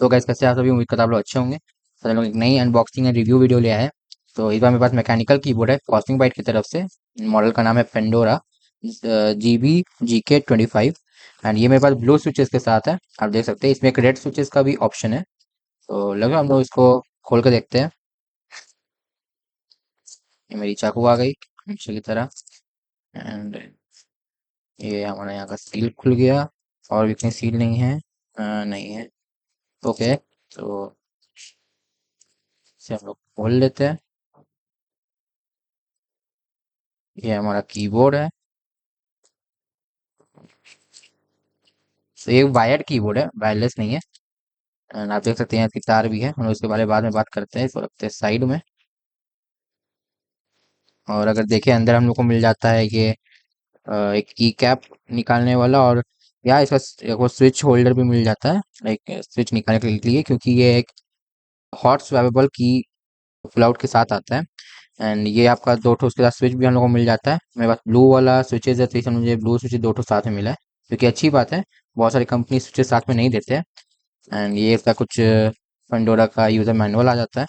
So guys, कैसे आप सभी? उम्मीद करता आप लोग अच्छे होंगे। तो हम लोग एक नई अनबॉक्सिंग एंड रिव्यू वीडियो ले आए हैं। तो इस बार मेरे पास मैकेनिकल कीबोर्ड है कॉस्मिक बाइट की तरफ से। मॉडल का नाम है पेंडोरा GB GK 25। एंड ये मेरे पास ब्लू स्विचेस के साथ है, आप देख सकते हैं। इसमें एक रेड स्विचेस का भी ऑप्शन है। तो लगा हम लोग इसको खोल कर देखते हैं। ये मेरी चाकू आ गई हमेशा की तरह। एंड ये हमारा यहाँ का सील खुल गया। और भी कहीं सील नहीं है? नहीं है। ओके, तो इसे हम लोग खोल लेते हैं। ये हमारा कीबोर्ड है। तो ये वायर्ड कीबोर्ड है, वायरलेस नहीं है। एंड आप देख सकते हैं इसकी तार भी है। हम लोग इसके बारे में बाद में बात करते हैं। इसको रखते हैं साइड में। और अगर देखें अंदर हम लोग को मिल जाता है ये एक की कैप निकालने वाला। और या इसका एक वो स्विच होल्डर भी मिल जाता है, लाइक स्विच निकालने के लिए, क्योंकि ये एक हॉट स्वैपेबल की पुल आउट के साथ आता है। एंड ये आपका दो ठो उसके साथ स्विच भी हम लोग को मिल जाता है। मेरे पास ब्लू वाला स्विचेज है, तो इसमें मुझे ब्लू स्विच दो ठो साथ में मिला है, जो कि अच्छी बात है। बहुत सारी कंपनी स्विचेस साथ में नहीं देते हैं। एंड ये इसका कुछ पंडोरा का यूज़र मैनुअल आ जाता है।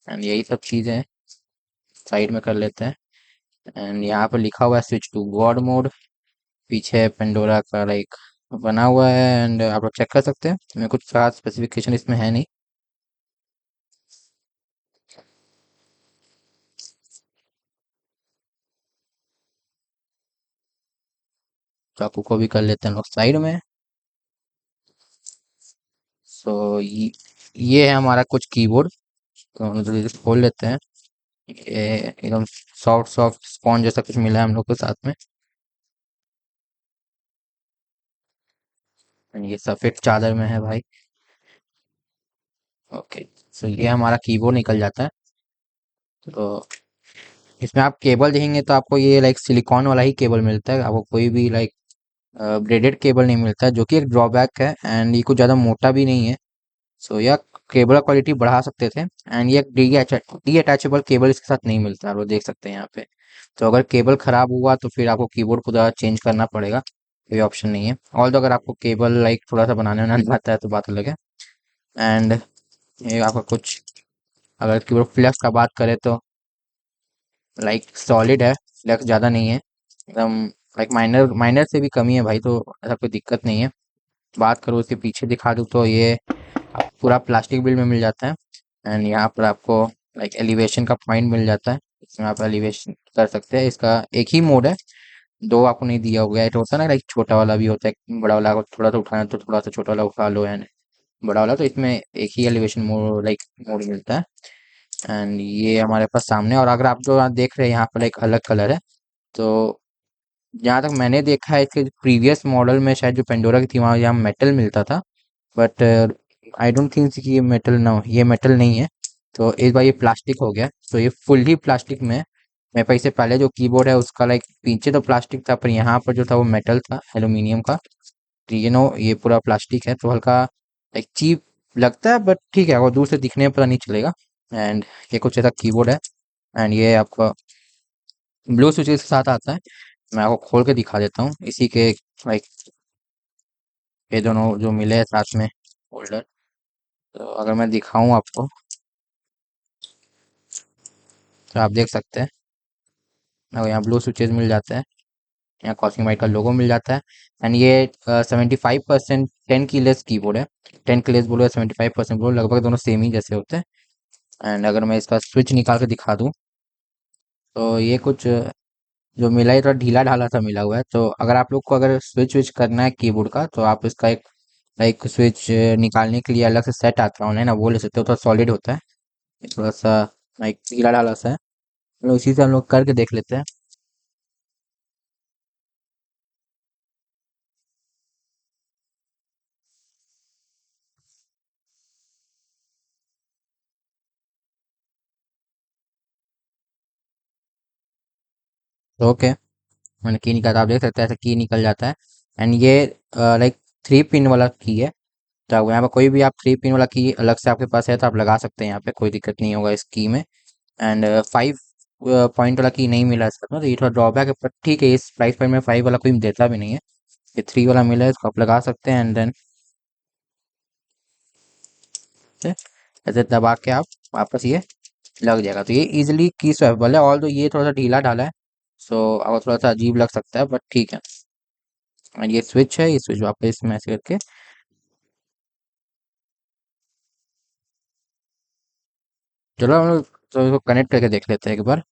एंड यही सब चीज़ें साइड में कर लेते हैं। एंड यहाँ पर लिखा हुआ है स्विच टू गॉड मोड। पीछे पेंडोरा का लाइक बना हुआ है। एंड आप लोग चेक कर सकते हैं, मैं कुछ खास स्पेसिफिकेशन इसमें है नहीं। चाकू को भी कर लेते हैं लोग साइड में। सो ये है हमारा कुछ कीबोर्ड। तो हम जल्दी से खोल लेते हैं। ये एकदम सॉफ्ट सॉफ्ट स्पॉन्ज जैसा कुछ मिला है हम लोग को साथ में। And ये सफेद चादर में है भाई। ओके, सो ये हमारा कीबोर्ड निकल जाता है। तो इसमें आप केबल देखेंगे तो आपको ये लाइक सिलिकॉन वाला ही केबल मिलता है, आपको कोई भी लाइक ब्रेडेड केबल नहीं मिलता है, जो कि एक ड्रॉबैक है। एंड ये कुछ ज़्यादा मोटा भी नहीं है। सो यह केबल क्वालिटी बढ़ा सकते थे। एंड ये डी अटैचेबल केबल इसके साथ नहीं मिलता, आप लोग देख सकते हैं यहाँ पे। तो अगर केबल खराब हुआ तो फिर आपको कीबोर्ड को चेंज करना पड़ेगा, कोई ऑप्शन नहीं है। और तो अगर आपको केबल लाइक थोड़ा सा बनाने बनाने आता है तो बात अलग है। एंड ये आपका कुछ, अगर कीबोर्ड फ्लेक्स का बात करें तो लाइक सॉलिड है, फ्लेक्स ज़्यादा नहीं है एकदम। लाइक माइनर माइनर से भी कमी है भाई, तो ऐसा कोई दिक्कत नहीं है। बात करूँ इसके पीछे दिखा दूँ तो ये पूरा प्लास्टिक बिल्ड में मिल जाता है। एंड यहाँ पर आपको लाइक एलिवेशन का पॉइंट मिल जाता है, इसमें आप एलिवेशन कर सकते हैं। इसका एक ही मोड है, दो आपको नहीं दिया हुआ है। एक होता है ना लाइक छोटा वाला भी होता है, बड़ा वाला को थोड़ा सा उठाना है तो थोड़ा सा छोटा वाला उठा लो। एंड बड़ा वाला, तो इसमें एक ही एलिवेशन मोड लाइक मोड मिलता है। एंड ये हमारे पास सामने, और अगर आप जो यहाँ देख रहे हैं यहाँ पर एक अलग कलर है। तो जहाँ तक मैंने देखा है इसके प्रीवियस मॉडल में शायद जो पेंडोरा की थी वहाँ यहाँ मेटल मिलता था। बट आई डोंट थिंक कि ये मेटल ना हो, ये मेटल नहीं है। तो इस बार ये प्लास्टिक हो गया, तो ये फुल्ली प्लास्टिक में है। मेरे पास इससे पहले जो कीबोर्ड है उसका लाइक पीछे तो प्लास्टिक था, पर यहाँ पर जो था वो मेटल था, एल्यूमिनियम का। तो ये पूरा प्लास्टिक है, तो हल्का लाइक चीप लगता है, बट ठीक है, वो दूर से दिखने में पता नहीं चलेगा। एंड ये कुछ ऐसा कीबोर्ड है। एंड ये आपका ब्लू स्विचेस के साथ आता है। मैं आपको खोल के दिखा देता हूँ इसी के लाइक, ये दोनों जो मिले हैं साथ में होल्डर। तो अगर मैं दिखाऊं आपको तो आप देख सकते हैं, और यहाँ ब्लू स्विचेस मिल जाते हैं, यहाँ कॉस्मिक वाइट का लोगो मिल जाता है। एंड ये 75% 10 कीलेस कीबोर्ड है। 10 कीलेस बोलो या 75% बोलो, लगभग दोनों सेम ही जैसे होते हैं। एंड अगर मैं इसका स्विच निकाल के दिखा दूँ तो ये कुछ जो मिला है थोड़ा ढीला ढाला सा मिला हुआ है। तो अगर आप लोग को अगर स्विच विच करना है कीबोर्ड का, तो आप इसका एक स्विच निकालने के लिए अलग से सेट आता है ऑनलाइन, आप वो ले सकते हो। थोड़ा सॉलिड होता है, ये थोड़ा सा लाइक ढीला ढाला सा है। तो इसी से हम लोग करके देख लेते हैं। तो ओके, मैंने की निकाला, आप देख सकते हैं ऐसे की निकल जाता है। एंड ये लाइक 3 पिन वाला की है। तो यहाँ पर कोई भी आप 3 पिन वाला की अलग से आपके पास है तो आप लगा सकते हैं, यहाँ पे कोई दिक्कत नहीं होगा इस की में। एंड 5 पॉइंट वाला की नहीं मिला इसका, तो ये थोड़ा ड्रॉबैक है, पर ठीक है। इस प्राइस पॉइंट में 5 वाला कोई देता भी नहीं है। ये 3 वाला मिला है, इसको आप लगा सकते हैं। एंड देन से ऐसे दबा के आप वापस ये लग जाएगा। तो ये इजीली की स्वैपेबल है, ऑल तो ये थोड़ा सा ढीला ढाला है, सो आपको थोड़ा सा अजीब लग सकता है, बट ठीक है। और ये स्विच है, ये स्विच वापस इसमें ऐसे करके, चलो हम लोग तो इसको कनेक्ट करके देख लेते हैं एक बार।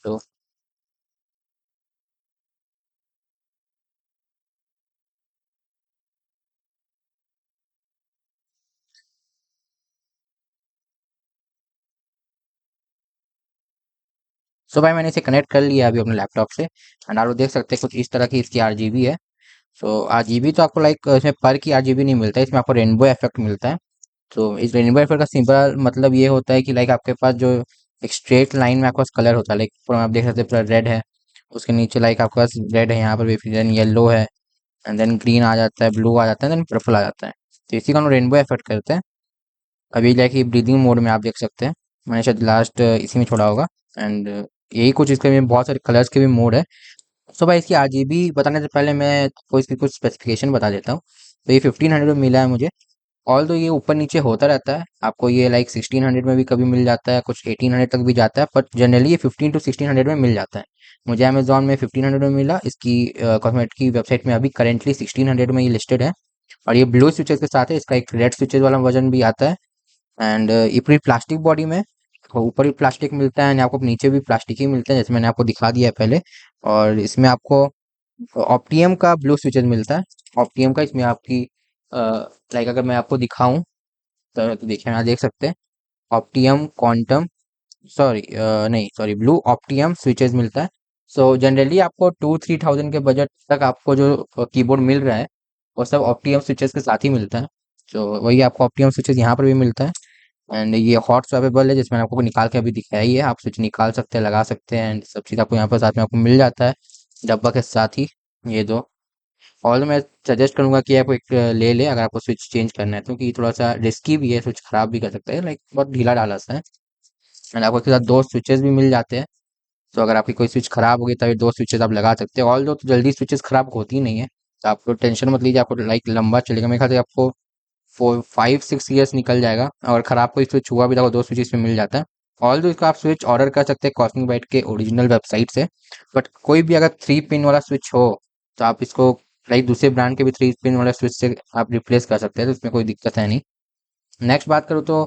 तो सो भाई मैंने इसे कनेक्ट कर लिया अभी अपने लैपटॉप से, एंड आप लोग देख सकते हैं कुछ इस तरह की इसकी आरजीबी है। सो आरजीबी तो आपको लाइक इसमें पर की आरजीबी नहीं मिलता है, इसमें आपको रेनबो इफेक्ट मिलता है। तो इस रेनबो इफेक्ट का सिंपल मतलब ये होता है कि लाइक आपके पास जो एक स्ट्रेट लाइन में आपके पास कलर होता है, लाइक पूरा आप देख सकते हैं पूरा रेड है, उसके नीचे लाइक आपके पास रेड है, यहाँ पर भी देन येलो है, एंड देन ग्रीन आ जाता है, ब्लू आ जाता है, देन पर्पल आ जाता है। तो इसी को हम रेनबो इफेक्ट करते हैं। अभी लाइक ये ब्रीदिंग मोड में आप देख सकते हैं, मैंने शायद लास्ट इसी में छोड़ा होगा, एंड यही कुछ इसके में बहुत सारे कलर्स के भी मोड है। सो भाई इसकी आरजीबी बताने से पहले मैं कोई इसकी कुछ स्पेसिफिकेशन बता देता हूँ। तो ये 1500 में मिला है मुझे, ऑल तो ये ऊपर नीचे होता रहता है, आपको ये लाइक 1600 में भी कभी मिल जाता है, कुछ 1800 तक भी जाता है, बट जनरली ये 15 to 1600 में मिल जाता है। मुझे अमेजोन में 1500 में मिला, इसकी कॉस्मेटिक की वेबसाइट में अभी करेंटली 1600 में ये लिस्टेड है। और ये ब्लू स्विचेस के साथ है, इसका एक रेड स्विचेस वाला वर्जन भी आता है, एंड ये पूरी प्लास्टिक बॉडी में, तो ऊपर भी प्लास्टिक मिलता है एंड आपको नीचे भी प्लास्टिक ही मिलता है, जैसे मैंने आपको दिखा दिया है पहले। और इसमें आपको ऑप्टियम का ब्लू स्विचेस मिलता है, ऑप्टियम का, इसमें आपकी लाइक अगर मैं आपको दिखाऊं तो देखिए यहाँ देख सकते हैं ऑप्टियम क्वांटम, सॉरी नहीं सॉरी ब्लू ऑप्टियम स्विचेस मिलता है। सो जनरली आपको 2-3 थाउजेंड के बजट तक आपको जो कीबोर्ड मिल रहा है वो सब ऑप्टियम स्विचेस के साथ ही मिलता है। तो वही आपको ऑप्टियम स्विचेस यहाँ पर भी मिलता है, एंड ये हॉट स्वैपेबल है, जिसमें आपको निकाल के अभी दिखाया ही है, आप स्विच निकाल सकते हैं, लगा सकते हैं, एंड सब चीज़ आपको यहाँ पर साथ में आपको मिल जाता है डब्बा के साथ ही। ये दो, और मैं सजेस्ट करूंगा कि आप एक ले लें अगर आपको स्विच चेंज करना है, तो क्योंकि थोड़ा सा रिस्की भी है, स्विच खराब भी कर सकता है, लाइक बहुत ढीला ढाला सा है, एंड आपको इसके साथ दो स्विचेस भी मिल जाते हैं। तो अगर आपकी कोई स्विच खराब होगी तभी दो स्विचेस आप लगा सकते हैं, ऑल दो तो जल्दी स्विचेस खराब होती नहीं है, तो आपको टेंशन मत लीजिए, आपको लाइक लंबा चलेगा, मेरे ख्याल से आपको 4-5-6 ईयर्स निकल जाएगा। और खराब कोई स्विच हुआ भी तो दो स्विच इसमें मिल जाता है। ऑल दो इसका आप स्विच ऑर्डर कर सकते हैं कॉस्मिक बाइट के ओरिजिनल वेबसाइट से, बट कोई भी अगर 3 पिन वाला स्विच हो तो आप इसको लाइक दूसरे ब्रांड के भी 3 पिन वाला स्विच से आप रिप्लेस कर सकते हैं, तो इसमें कोई दिक्कत है नहीं। नेक्स्ट बात करूँ तो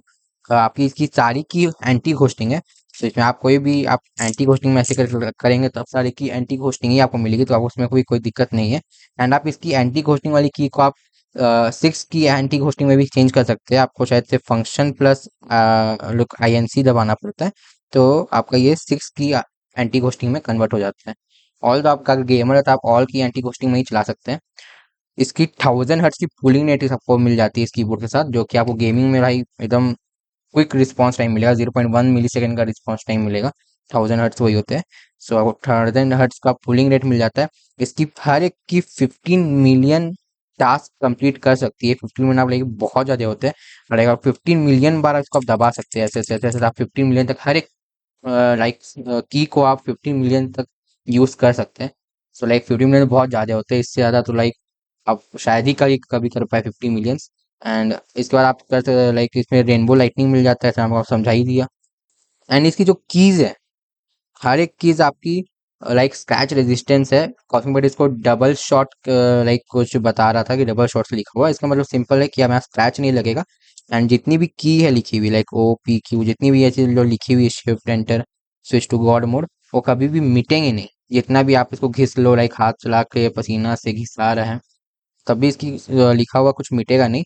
आपकी इसकी सारी की एंटी घोस्टिंग है, तो इसमें आप कोई भी आप एंटी घोस्टिंग में ऐसे करेंगे तो आप सारी की एंटी घोस्टिंग ही आपको मिलेगी, तो आप उसमें कोई दिक्कत नहीं है। एंड आप इसकी एंटी घोस्टिंग वाली की को आप 6 की एंटी घोस्टिंग में भी चेंज कर सकते हैं, आपको शायद से फंक्शन प्लस लुक INC दबाना पड़ता है, तो आपका ये 6 की एंटी घोस्टिंग में कन्वर्ट हो जाता है। ऑल तो आपका गेमर है तो आप ऑल की एंटी घोस्टिंग में ही चला सकते हैं। इसकी 1000 हर्ट्ज की कूलिंग रेट आपको मिल जाती है इस कीबोर्ड के साथ, जो कि आपको गेमिंग में भाई एकदम क्विक रिस्पॉन्स टाइम मिलेगा, 0.1 मिली सेकेंड का रिस्पॉन्स टाइम मिलेगा। 1000 हर्ट्ज वही होते हैं। सो आपको 1000 हर्ट्ज का कूलिंग रेट मिल जाता है। इसकी हर एक की 15 मिलियन टास्क कंप्लीट कर सकती है। 15 मिलियन आप लेकिन बहुत ज़्यादा होते हैं, और अगर 15 मिलियन बार इसको आप दबा सकते हैं, ऐसे ऐसे ऐसे ऐसे आप 15 मिलियन तक हर एक लाइक की को आप 15 मिलियन तक यूज़ कर सकते हैं। सो लाइक 15 मिलियन बहुत ज़्यादा होते हैं, इससे ज़्यादा तो लाइक आप शायद ही कभी कभी कर पाए 50 मिलियंस। एंड इसके बाद आप कर सकते लाइक इसमें रेनबो लाइटनिंग मिल जाता है, जैसे आपको समझा ही दिया। एंड इसकी जो कीज है, हर एक कीज आपकी लाइक स्क्रैच रेजिस्टेंस है। कॉस्मिक बट इसको डबल शॉट लाइक कुछ बता रहा था कि डबल शॉट से लिखा हुआ है, इसका मतलब सिंपल है कि हमें स्क्रैच नहीं लगेगा। एंड जितनी भी की है लिखी हुई लाइक OPQ, जितनी भी ऐसी जो लिखी हुई shift enter switch to god mode, वो कभी भी मिटेंगे नहीं, जितना भी आप इसको घिस लो, लाइक हाथ चला के पसीना से घिसा रहे हैं, तब भी इसकी लिखा हुआ कुछ मिटेगा नहीं।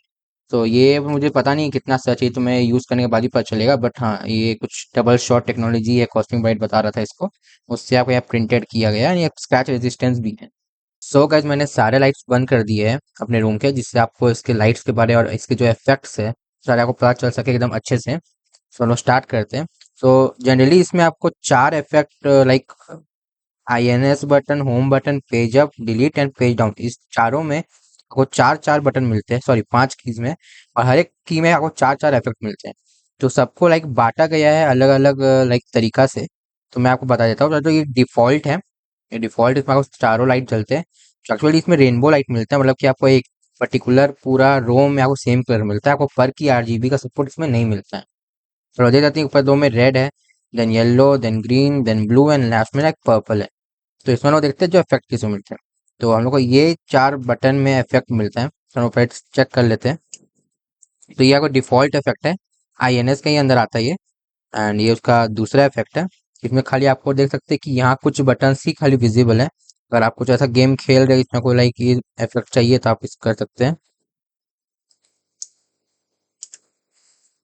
तो ये मुझे पता नहीं कितना सच है, तो मैं यूज़ करने के बाद ही पता चलेगा, बट हाँ ये कुछ डबल शॉट टेक्नोलॉजी है, कॉस्मिक बाइट बता रहा था इसको, उससे आपको यहाँ प्रिंटेड किया गया है, ये स्क्रैच रेजिस्टेंस भी है। सो गाइस मैंने सारे लाइट्स बंद कर दिए हैं अपने रूम के, जिससे आपको इसके लाइट्स के बारे और इसके जो इफेक्ट्स है सारे आपको पता चल सके एकदम अच्छे से। चलो स्टार्ट करते हैं। सो जनरली इसमें आपको चार effect like INS button, home button, page up, delete and page down, इस चारों में आपको चार चार बटन मिलते हैं, सॉरी पांच कीज में, और हर एक की में आपको चार चार इफेक्ट मिलते हैं। तो सबको लाइक बांटा गया है अलग अलग लाइक तरीका से। तो मैं आपको बता देता हूँ। तो ये डिफॉल्ट है, ये डिफॉल्ट, इसमें आपको चारों लाइट जलते हैं। एक्चुअली इसमें रेनबो लाइट मिलता है, मतलब कि आपको एक पर्टिकुलर पूरा रो में आपको सेम कलर मिलता है, आपको पर की RGB का सपोर्ट इसमें नहीं मिलता है। तो दे जाती है, ऊपर दो में रेड है, then yellow, then green, then blue and last में लाइक पर्पल है। तो इसमें हम लोग देखते हैं जो इफेक्ट किसमें मिलते हैं। तो हम लोग को ये चार बटन में इफेक्ट मिलता है, तो हम लोग चेक कर लेते हैं। तो ये आपको डिफॉल्ट इफेक्ट है, INS के ही अंदर आता है ये। एंड ये उसका दूसरा इफेक्ट है। इसमें खाली आपको देख सकते हैं कि यहाँ कुछ बटन ही खाली विजिबल है। अगर आप कुछ ऐसा गेम खेल रहे हैं इसमें कोई लाइक ये इफेक्ट चाहिए तो आप इस कर सकते हैं।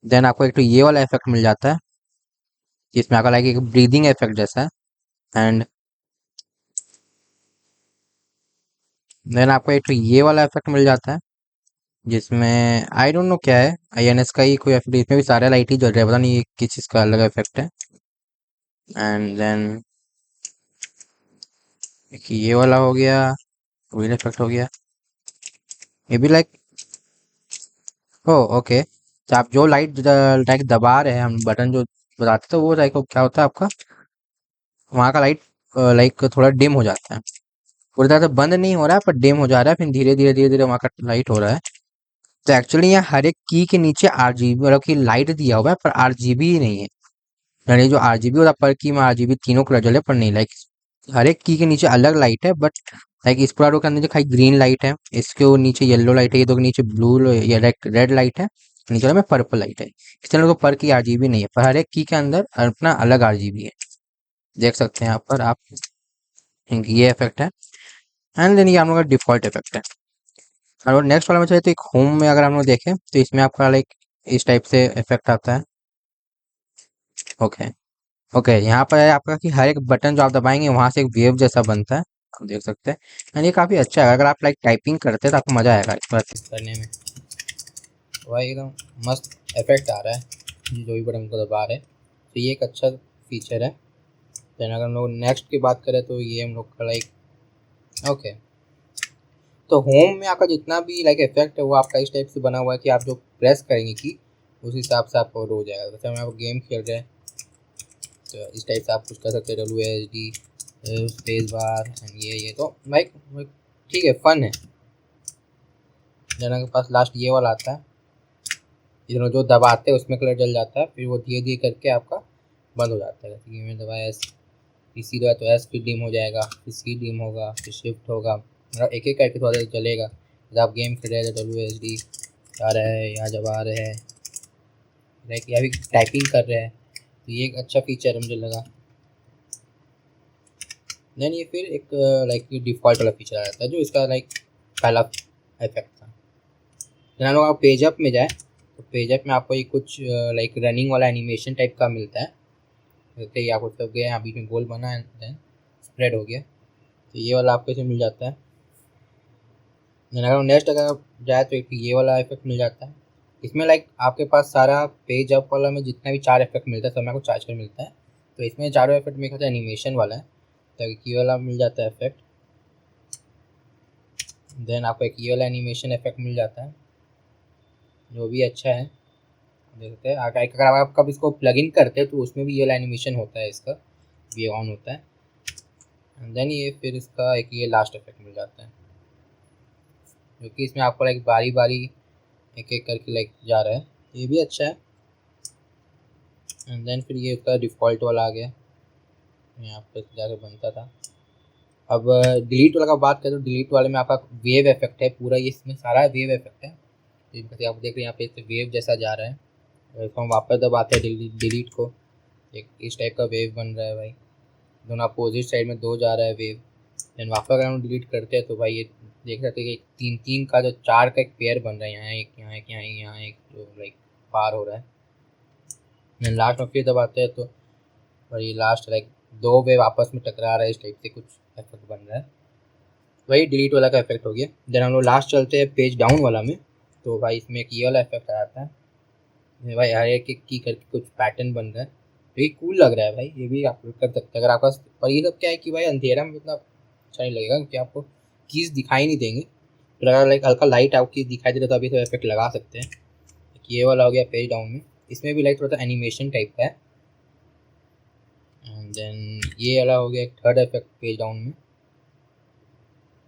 देन आपको एक तो ये वाला इफेक्ट मिल जाता है, जिसमें आपका लाइक एक ब्रीदिंग इफेक्ट जैसा है। एंड देन आपको एक तो ये वाला इफेक्ट मिल जाता है, जिसमें आई डोंट नो क्या है, INS का ही कोई इफेक्ट, इसमें भी सारे लाइट ही जल रहे हैं, पता नहीं ये किस चीज़ का अलग इफेक्ट है। एंड देन एक ये वाला हो गया, व्हील इफेक्ट हो गया, ये भी लाइक, ओ ओके। तो आप जो लाइट लाइक दबा रहे हैं, हम बटन जो बताते तो वो लाइक क्या होता है आपका, वहाँ का लाइट लाइक थोड़ा डिम हो जाता है। पूरी तरह से बंद नहीं हो रहा है पर डिम हो जा रहा है, फिर धीरे धीरे धीरे धीरे वहाँ का लाइट हो रहा है। तो एक्चुअली यहाँ हर एक की के नीचे RGB मतलब कि लाइट दिया हुआ है, पर RGB ही नहीं है। यानी जो RGB होता है पर की में RGB तीनों कलर जले, पर नहीं, लाइक हर एक की के नीचे अलग लाइट है। बट लाइक इस पूरा रो के अंदर जो खाली ग्रीन लाइट है, इसके वो नीचे येलो लाइट है, ये दो के नीचे ब्लू या रेड लाइट है, नीचे वाले में पर्पल लाइट है। इस तरह को पर की RGB नहीं है, पर हर एक की के अंदर अपना अलग RGB है। देख सकते हैं यहाँ पर आप, ये इफेक्ट है। एंड देन ये हम लोग का डिफॉल्ट इफेक्ट है। और नेक्स्ट वाला में चले तो एक होम में अगर हम लोग देखें तो इसमें आपका लाइक इस टाइप से इफेक्ट आता है। ओके, ओके, यहाँ पर है आपका कि हर एक बटन जो आप दबाएंगे वहां से एक वेव जैसा बनता है, आप देख सकते हैं। एंड ये काफ़ी अच्छा है, अगर आप लाइक टाइपिंग करते हैं तो आपको मज़ा आएगा इस प्रैक्टिस करने में। भाई एकदम मस्त इफेक्ट आ रहा है जो भी बटन को दबा रहे हैं, तो ये एक अच्छा फीचर है। देन अगर हम लोग नेक्स्ट की बात करें तो ये हम लोग का लाइक, ओके, तो होम में आपका जितना भी लाइक इफेक्ट है वो आपका इस टाइप से बना हुआ है कि आप जो प्रेस करेंगे की उस हिसाब से आपको हो जाएगा। जैसे हम आप गेम खेल रहे हैं तो इस टाइप से आप कुछ कर सकते हैं, WASD स्पेस बार एंड ये तो लाइक ठीक है, फन है। जना के पास लास्ट ये वाला आता है, इधर जो दबाते हैं उसमें कलर जल जाता है, फिर वो धीरे धीरे करके आपका बंद हो जाता है। जैसे कि मैंने दबाया एस, PC दबाया तो एस फिर डिम हो जाएगा, फिर C डिम होगा, फिर शिफ्ट होगा, मतलब एक एक करके थोड़ा देर चलेगा। जब आप गेम खेल रहे हैं तो WASD आ रहा है, यहाँ जब आ रहे हैं लाइक या भी टाइपिंग कर रहे हैं, तो ये एक अच्छा फीचर है मुझे लगा। देन ये फिर एक लाइक डिफ़ॉल्ट वाला फीचर आ जाता है जो इसका लाइक पहला इफेक्ट था। देन हम लोग आप पेज अप में जाए तो पेज अप में आपको ये कुछ लाइक रनिंग वाला एनिमेशन टाइप का मिलता है। जैसे ही आपको सब गया यहाँ बीच में गोल बना है, देन स्प्रेड हो गया, तो ये वाला आपको इसे मिल जाता है। देन अगर नेक्स्ट अगर जाए तो एक ये वाला इफेक्ट मिल जाता है। इसमें लाइक आपके पास सारा पेज अप वाला में जितना भी चार इफेक्ट मिलता है सब आपको चार्ज कर मिलता है। तो इसमें चारों इफेक्ट में कहता है एनिमेशन वाला है, तो एक ये वाला मिल जाता है इफेक्ट। देन आपको एक ये वाला एनिमेशन इफेक्ट मिल जाता है जो भी अच्छा है, देख सकते हैं। अगर आप कब इसको प्लग इन करते हैं तो उसमें भी ये वाला एनिमेशन होता है, इसका ये ऑन होता है। एंड देन ये फिर इसका एक ये लास्ट इफेक्ट मिल जाता है जो कि इसमें आपको लाइक बारी बारी एक एक करके लाइक जा रहा है, ये भी अच्छा है। एंड देन फिर ये उसका डिफ़ॉल्ट वाला आ गया, यहाँ पे जाके बनता था। अब डिलीट वाला का बात करें तो डिलीट वाले में आपका वेव इफेक्ट है पूरा, ये इसमें सारा वेव इफेक्ट है। जैसे आप देख रहे हैं यहाँ पे इससे वेव जैसा जा रहा है, इसको हम वापस दबाते हैं डिलीट को, एक इस टाइप का वेव बन रहा है भाई, दोनों अपोजिट साइड में दो जा रहा है वेव। देन वापस अगर हम डिलीट करते हैं तो भाई ये देख सकते हैं कि तीन तीन का जो चार का एक पेयर बन रहा है, यहाँ एक, यहाँ एक, यहाँ एक, यहाँ एक, जो लाइक पार हो रहा है। देन लास्ट में फिर दबाते हैं तो और ये लास्ट लाइक दो वेव आपस में टकरा रहा है, इस टाइप से कुछ इफेक्ट बन रहा है। वही डिलीट वाला का इफेक्ट हो गया। देन हम लोग लास्ट चलते हैं पेज डाउन वाला में। तो भाई इसमें एक ये वाला इफेक्ट आ जाता है। ये भाई हर एक की करके कुछ पैटर्न बन रहा है, तो ये कूल लग रहा है भाई, ये भी आप कर सकते हैं अगर आपका। पर ये सब क्या है कि भाई अंधेरा में उतना अच्छा नहीं लगेगा क्योंकि आपको कीज दिखाई नहीं देंगे। तो अगर लाइक हल्का लाइट आपको कीज दिखाई दे रहा है तो अभी सब इफेक्ट लगा सकते हैं। ये वाला हो गया पेज डाउन में। इसमें भी लाइक थोड़ा सा एनिमेशन टाइप का है। एंड देन ये वाला हो गया एक थर्ड इफेक्ट पेज डाउन में।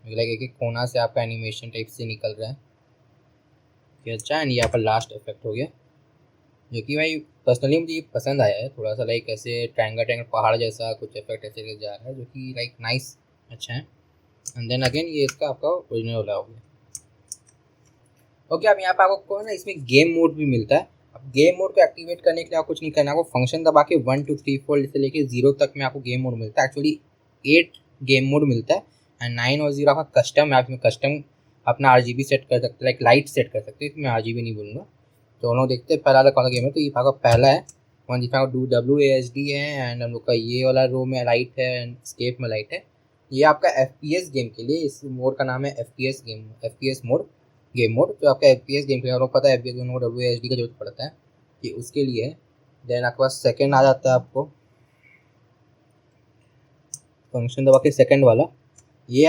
लाइक एक कोना से आपका एनिमेशन टाइप से निकल रहा है। ये अच्छा है। यहाँ पर लास्ट इफेक्ट हो गया जो कि भाई पर्सनली मुझे ये पसंद आया है। थोड़ा सा लाइक ऐसे ट्रायंगल ट्रायंगल पहाड़ जैसा कुछ इफेक्ट ऐसे जा रहा है जो कि लाइक नाइस, अच्छा है। एंड देन अगेन ये इसका आपका ओरिजिनल वाला हो गया। ओके, अब यहाँ पे आपको ना इसमें गेम मोड भी मिलता है। अब गेम मोड को एक्टिवेट करने के लिए आपको कुछ नहीं करना, आपको फंक्शन दबा के 1 2 3 4 से लेके 0 तक में आपको गेम मोड मिलता है। एक्चुअली 8 गेम मोड मिलता है एंड 9 और 0 आपका कस्टम है। आप इसमें कस्टम अपना RGB सेट कर सकते हैं, लाइक लाइट सेट कर सकते हैं। इसमें RGB नहीं बोलूँगा। तो हम लोग देखते हैं पहला वाला कौन सा गेम है। तो ये आपका पहला है वन जिसमें आपको WASD है एंड हम लोग का ये वाला रो में लाइट है एंड स्केप में लाइट है। ये आपका FPS गेम के लिए, इस मोड का नाम है FPS मोड, गेम मोड। तो आपका FPS गेम के लिए, पता है FPS गेम को WASD का जरूरत पड़ता है, ये उसके लिए है। देन आपके पास सेकेंड आ जाता है, आपको फंक्शन दबा के सेकेंड वाला। ये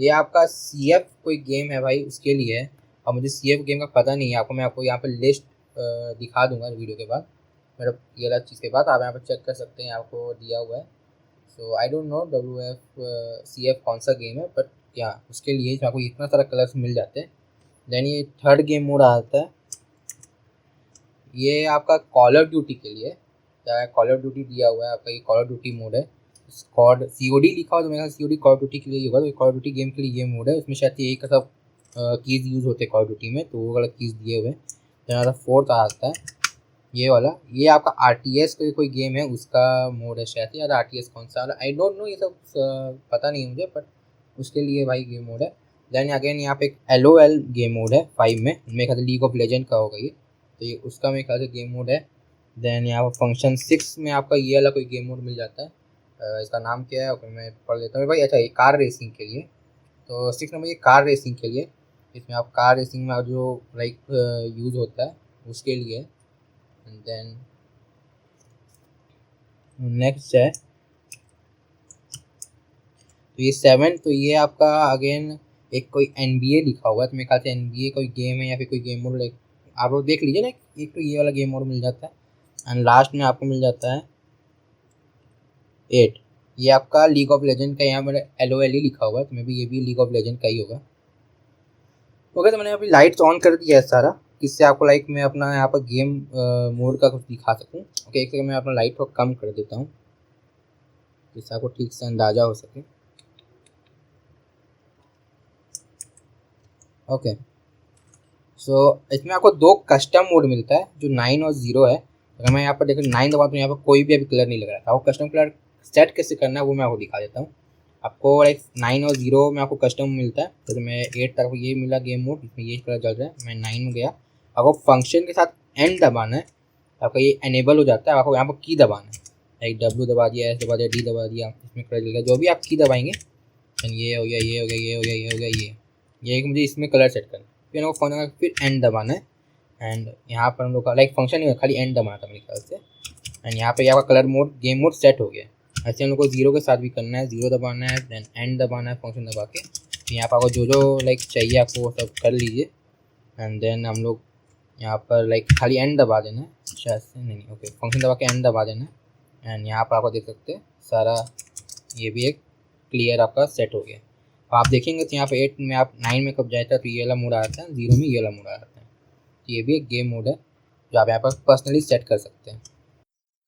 आपका CF कोई गेम है भाई, उसके लिए है। अब मुझे CF गेम का पता नहीं है, आपको मैं आपको यहाँ पे लिस्ट दिखा दूंगा वीडियो के बाद, मेरा ये वाला चीज़ के बाद आप यहाँ पर चेक कर सकते हैं, आपको दिया हुआ है। सो आई डोंट नो CF कौन सा गेम है, बट या उसके लिए आपको इतना सारा कलर्स मिल जाते हैं। देन ये थर्ड गेम मोड आता है, ये आपका कॉल ऑफ ड्यूटी के लिए। क्या कॉल ऑफ ड्यूटी दिया हुआ है आपका, ये कॉल ऑफ ड्यूटी मोड है। स्क्वाड COD लिखा हो तो मेरे COD कॉल ऑफ ड्यूटी के लिए ही होगा। तो कॉल ऑफ ड्यूटी गेम के लिए ये मोड है, उसमें शायद यही का सब कीज़ यूज़ होते हैं कॉल ऑफ ड्यूटी में, तो वो वाला कीज़ दिए हुए हैं। जहाँ फोर्थ आता है ये वाला, ये आपका RTS कोई गेम है उसका मोड है शायद, या RTS कौन सा वाला आई डोंट नो, ये सब पता नहीं मुझे, बट उसके लिए भाई गेम मोड है। देन अगेन यहाँ पे एक LOL गेम मोड है 5 में, मेरे ख्याल से लीग ऑफ लेजेंड का होगा ये, तो ये उसका मेरे ख्याल से गेम मोड है। देन यहाँ पर फंक्शन 6 में आपका ये वाला कोई गेम मोड मिल जाता है। इसका नाम क्या है, ओके मैं पढ़ लेता हूँ भाई। अच्छा, ये कार रेसिंग के लिए, तो 6 नंबर ये कार रेसिंग के लिए, इसमें आप कार रेसिंग में जो लाइक यूज़ होता है उसके लिए। एंड देन नेक्स्ट है तो ये 7, तो ये आपका अगेन एक कोई NBA लिखा हुआ है, तो मेरे ख्याल से NBA कोई गेम है या फिर कोई गेम मोड, लाइक आप लोग देख लीजिए ना। एक तो ये वाला गेम मोड मिल जाता है एंड लास्ट में आपको मिल जाता है 8, ये आपका लीग ऑफ लेजेंड का, यहाँ पर LOL ही लिखा हुआ है, तो मे भी ये भी लीग ऑफ लेजेंड का ही होगा। ओके, तो मैंने अभी लाइट्स ऑन कर दिया है सारा, जिससे आपको लाइक मैं अपना यहाँ पर गेम मोड का कुछ दिखा सकूँ। ओके, एक सेकंड मैं अपना लाइट को कम कर देता हूँ जिससे आपको ठीक से अंदाज़ा हो सके। ओके, सो इसमें आपको 2 कस्टम मोड मिलता है जो 9 और 0 है। अगर मैं यहाँ पर देखो 9 दबाता हूँ, यहाँ पर कोई भी अभी कलर नहीं लग रहा था। आपको कस्टम कलर सेट कैसे करना है वो मैं आपको दिखा देता हूँ। आपको लाइक 9 और 0 में आपको कस्टम मिलता है, जैसे मैं 8 तक ये मिला गेम मोड, इसमें ये कलर चल रहा है, मैं 9 में गया। आपको फंक्शन के साथ एंड दबाना है, आपका ये एनेबल हो जाता है। आपको यहाँ पर की दबाना है, लाइक W दबा दिया, S दबा दिया, D दबा दिया, इसमें कलर चलेगा। जो भी आप की दबाएंगे, ये हो गया, ये हो गया, ये हो गया, ये हो गया, ये एक मुझे इसमें कलर सेट करना है। फिर हमको फोन फिर एंड दबाना है एंड यहाँ पर हम लोग का लाइक फंक्शन नहीं है, खाली एंड दबाना था मेरे ख्याल से। एंड यहाँ पे आपका colour mode game mode set हो गया। ऐसे हम लोग को 0 के साथ भी करना है, 0 दबाना है, देन एंड दबाना है फंक्शन दबा के। यहाँ पर आपको जो लाइक चाहिए आपको वो सब कर लीजिए। एंड देन हम लोग यहाँ पर लाइक खाली एंड दबा देना है, शायद से नहीं, ओके फंक्शन दबा के एंड दबा देना है। एंड यहाँ पर आपको देख सकते हैं सारा ये भी एक क्लियर आपका सेट हो गया। तो आप देखेंगे तो यहाँ पे 8 में आप 9 में कब जाता है तो ये वाला मोड आ जाता है, 0 में ये वाला मोड आ जाता है। तो ये भी एक गेम मोड है जो आप यहाँ पर पर्सनली सेट कर सकते हैं।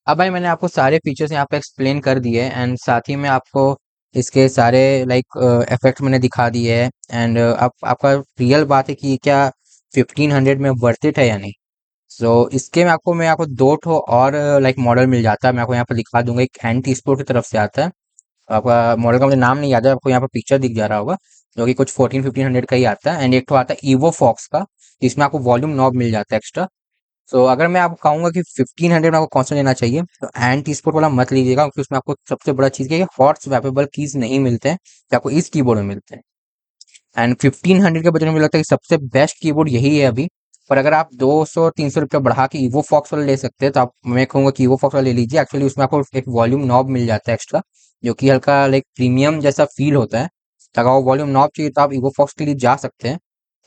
अब भाई मैंने आपको सारे फीचर्स यहाँ पे एक्सप्लेन कर दिए एंड साथ ही में आपको इसके सारे लाइक इफेक्ट्स मैंने दिखा दिए हैं। एंड अब आपका रियल बात है कि क्या 1500 में वर्थ इट है या नहीं। सो इसके में मैं आपको 2 ठो और लाइक मॉडल मिल जाता है, मैं आपको यहाँ पर दिखा दूंगा। एक एंटी स्पोर्ट की तरफ से आता है, आपका मॉडल का मुझे नाम नहीं याद है, आपको यहाँ पर पिक्चर दिख जा रहा होगा, जो कि कुछ 14-1500 का ही आता है। एंड एक तो आता है ईवो फॉक्स का, जिसमें आपको वॉल्यूम नॉब मिल जाता है एक्स्ट्रा। सो अगर मैं आपको कहूंगा कि 1500 में आपको कौन सा लेना चाहिए, तो एंटी स्पोर्ट वाला मत लीजिएगा, क्योंकि उसमें आपको सबसे बड़ा चीज़ क्या है, हॉट स्वैपेबल कीज नहीं मिलते हैं, जो आपको इस कीबोर्ड में मिलते हैं। एंड 1500 के बजट में मुझे लगता है कि सबसे बेस्ट कीबोर्ड यही है अभी। पर अगर आप 200-300 रुपये बढ़ा के ईवो फॉक्स वाला ले सकते हैं, तो आप, मैं कहूँगा कि ईवो फॉक्स वाला ले लीजिए। एक्चुअली उसमें आपको एक वॉल्यूम नॉब मिल जाता है एक्स्ट्रा, जो कि हल्का लाइक प्रीमियम जैसा फील होता है। तो अगर वो वॉल्यूम नॉब चाहिए तो आप ईवो फॉक्स के लिए जा सकते हैं।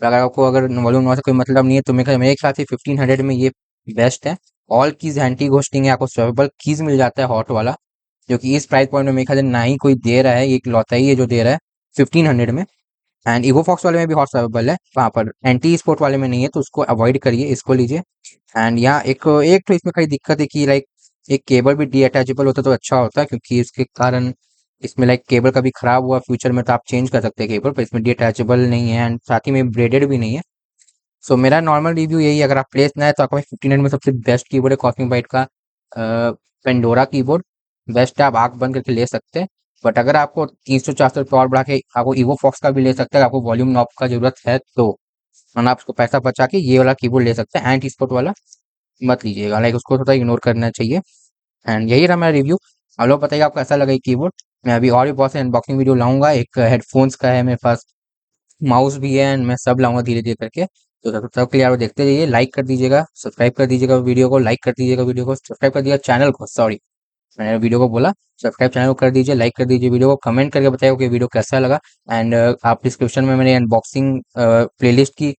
पर अगर आपको अगर वॉल्यूम नॉब से कोई मतलब नहीं है, तो मेरे ख्याल से 1500 में ये बेस्ट है। ऑल कीज एंटी घोस्टिंग है, आपको स्वेपेबल कीज मिल जाता है हॉट वाला, जो कि इस प्राइस पॉइंट में मेरे ख्याल से ना ही कोई दे रहा है, एक लौता ही है जो दे रहा है 1500 में। एंड ईगो फॉक्स वाले में भी हॉट सर्वेबल है, वहाँ पर एंटी स्पोर्ट वाले में नहीं है, तो उसको अवॉइड करिए, इसको लीजिए। एंड यहाँ एक एक तो इसमें कई दिक्कत है कि लाइक एक केबल भी डीअटैचेबल होता तो अच्छा होता, क्योंकि इसके कारण इसमें लाइक केबल कभी खराब हुआ फ्यूचर में तो आप चेंज कर सकते हैं केबल, पर इसमें डीअटैचेबल नहीं है एंड साथ ही में ब्रेडेड भी नहीं है। सो मेरा नॉर्मल रिव्यू यही है, अगर आप प्लेस ना है तो आपको 1500 में सबसे बेस्ट कीबोर्ड है कॉस्मिक बाइट का पेंडोरा कीबोर्ड। बेस्ट है, आप आंख बंद करके ले सकते हैं। बट अगर आपको 300-400 रुपये और बढ़ा के आपको ईवो फॉक्स का भी ले सकते हैं, आपको वॉल्यूम नॉब का जरूरत है तो, वरना आप उसको पैसा बचा के ये वाला कीबोर्ड ले सकते हैं। एंटी स्पोर्ट वाला मत लीजिएगा, लाइक उसको थोड़ा इग्नोर करना चाहिए। एंड यही रहा मेरा रिव्यू। आप लोग बताइए आपको कैसा लगा ये कीबोर्ड। मैं अभी और भी बहुत से अनबॉक्सिंग वीडियो लाऊंगा, एक हेडफोन्स का है मेरे पास, माउस भी है, एंड मैं सब लाऊंगा धीरे धीरे करके। तो तब तक के लिए आप देखते रहिए, लाइक कर दीजिएगा, सब्सक्राइब कर दीजिएगा वीडियो को, लाइक कर दीजिएगा वीडियो को, सब्सक्राइब कर दीजिएगा चैनल को, सॉरी मैंने वीडियो को बोला। सब्सक्राइब चैनल को कर दीजिए, लाइक कर दीजिए वीडियो को, कमेंट करके बताइए कि वीडियो कैसा लगा। एंड आप डिस्क्रिप्शन में मैंने अनबॉक्सिंग प्लेलिस्ट की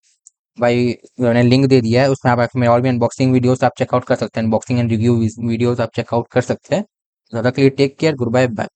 भाई मैंने लिंक दे दिया है, उसमें आप मेरे और भी अनबॉक्सिंग वीडियोस आप चेकआउट कर सकते हैं, अनबॉक्सिंग एंड रिव्यू वीडियोस आप चेकआउट कर सकते हैं। ज़्यादा के लिए take care, good bye bye.